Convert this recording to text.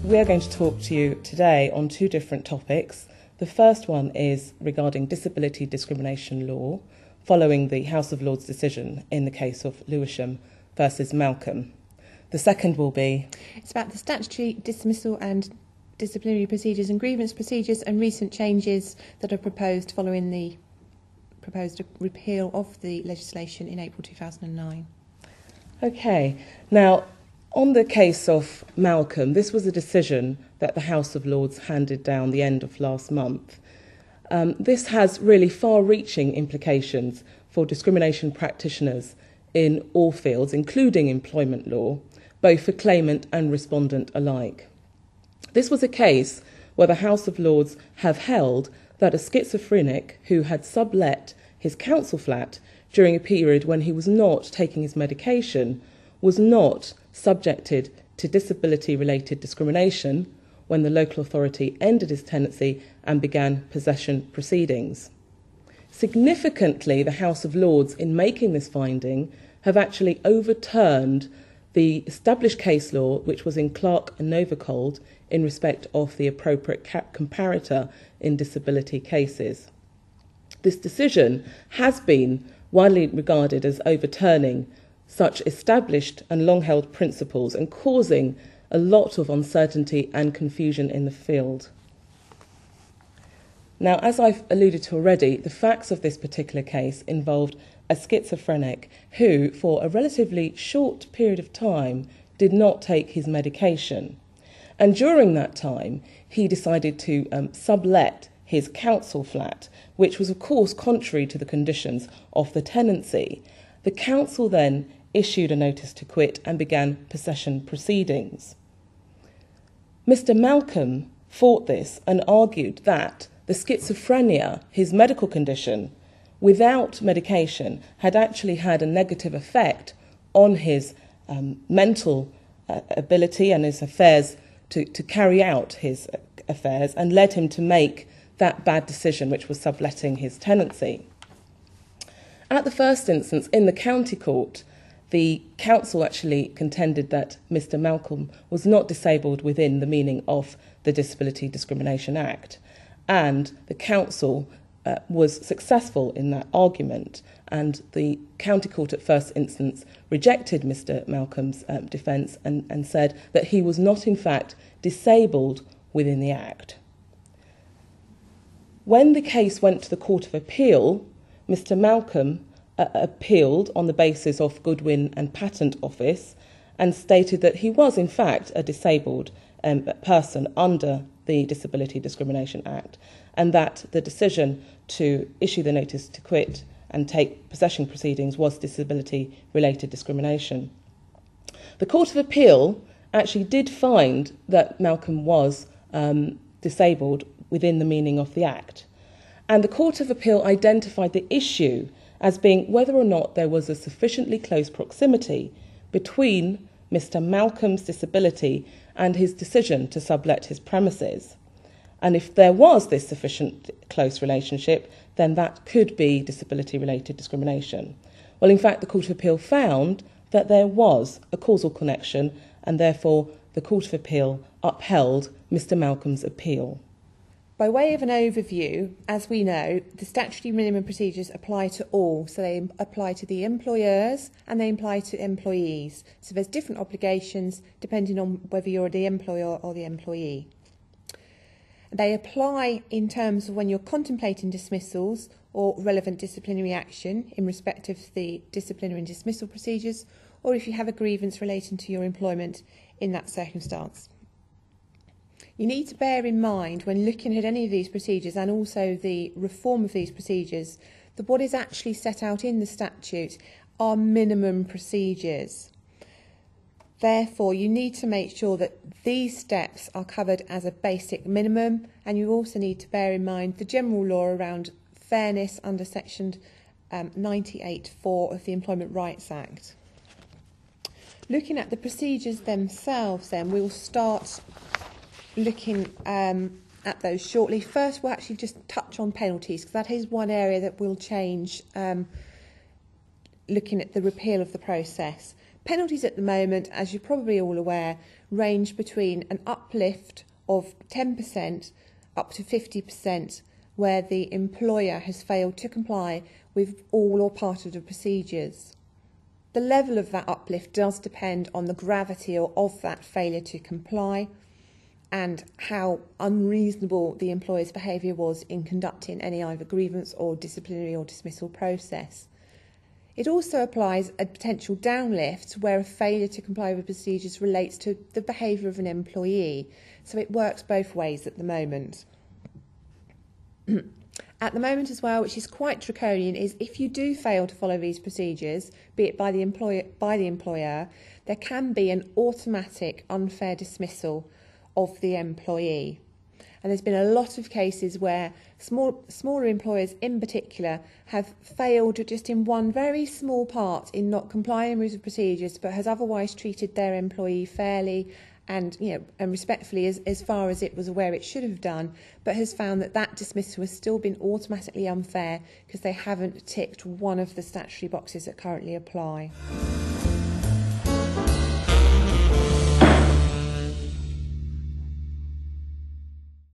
We are going to talk to you today on two different topics. The first one is regarding disability discrimination law, following the House of Lords decision in the case of Lewisham versus Malcolm. The second will be... It's about the statutory dismissal and disciplinary procedures and grievance procedures and recent changes that are proposed following the proposed repeal of the legislation in April 2009. Okay, now on the case of Malcolm, this was a decision that the House of Lords handed down the end of last month. This has really far-reaching implications for discrimination practitioners in all fields, including employment law, both for claimant and respondent alike. This was a case where the House of Lords have held that a schizophrenic who had sublet his council flat during a period when he was not taking his medication was not subjected to disability-related discrimination when the local authority ended his tenancy and began possession proceedings. Significantly, the House of Lords, in making this finding, have actually overturned the established case law which was in Clark and Novacold in respect of the appropriate comparator in disability cases. This decision has been widely regarded as overturning such established and long-held principles and causing a lot of uncertainty and confusion in the field. Now, as I've alluded to already, the facts of this particular case involved a schizophrenic who, for a relatively short period of time, did not take his medication. And during that time, he decided to sublet his council flat, which was, of course, contrary to the conditions of the tenancy. The council then issued a notice to quit and began possession proceedings. Mr. Malcolm fought this and argued that the schizophrenia, his medical condition, without medication, had actually had a negative effect on his mental ability and his affairs to carry out his affairs, and led him to make that bad decision, which was subletting his tenancy. At the first instance, in the county court, the council actually contended that Mr. Malcolm was not disabled within the meaning of the Disability Discrimination Act, and the council was successful in that argument, and the county court at first instance rejected Mr. Malcolm's defence and said that he was not in fact disabled within the Act. When the case went to the Court of Appeal, Mr. Malcolm appealed on the basis of Goodwin and Patent Office and stated that he was in fact a disabled person under the Disability Discrimination Act, and that the decision to issue the notice to quit and take possession proceedings was disability-related discrimination. The Court of Appeal actually did find that Malcolm was disabled within the meaning of the Act, and the Court of Appeal identified the issue as being whether or not there was a sufficiently close proximity between Mr. Malcolm's disability and his decision to sublet his premises. And if there was this sufficient close relationship, then that could be disability-related discrimination. Well, in fact, the Court of Appeal found that there was a causal connection, and therefore the Court of Appeal upheld Mr. Malcolm's appeal. By way of an overview, as we know, the statutory minimum procedures apply to all. So they apply to the employers and they apply to employees. So there's different obligations depending on whether you're the employer or the employee. They apply in terms of when you're contemplating dismissals or relevant disciplinary action in respect of the disciplinary and dismissal procedures, or if you have a grievance relating to your employment in that circumstance. You need to bear in mind when looking at any of these procedures, and also the reform of these procedures, that what is actually set out in the statute are minimum procedures. Therefore, you need to make sure that these steps are covered as a basic minimum, and you also need to bear in mind the general law around fairness under section 98(4) of the Employment Rights Act. Looking at the procedures themselves, then, we'll start looking at those shortly. First, we'll actually just touch on penalties, because that is one area that will change looking at the repeal of the process. Penalties at the moment, as you're probably all aware, range between an uplift of 10% up to 50% where the employer has failed to comply with all or part of the procedures. The level of that uplift does depend on the gravity of that failure to comply and how unreasonable the employer's behaviour was in conducting any either grievance or disciplinary or dismissal process. It also applies a potential downlift where a failure to comply with procedures relates to the behaviour of an employee. So it works both ways at the moment. At the moment as well, which is quite draconian, is if you do fail to follow these procedures, be it by the employer, there can be an automatic unfair dismissal of the employee. And there's been a lot of cases where smaller employers in particular have failed just in one very small part in not complying with the procedures, but has otherwise treated their employee fairly and respectfully as far as it was aware it should have done, but has found that dismissal has still been automatically unfair because they haven't ticked one of the statutory boxes that currently apply.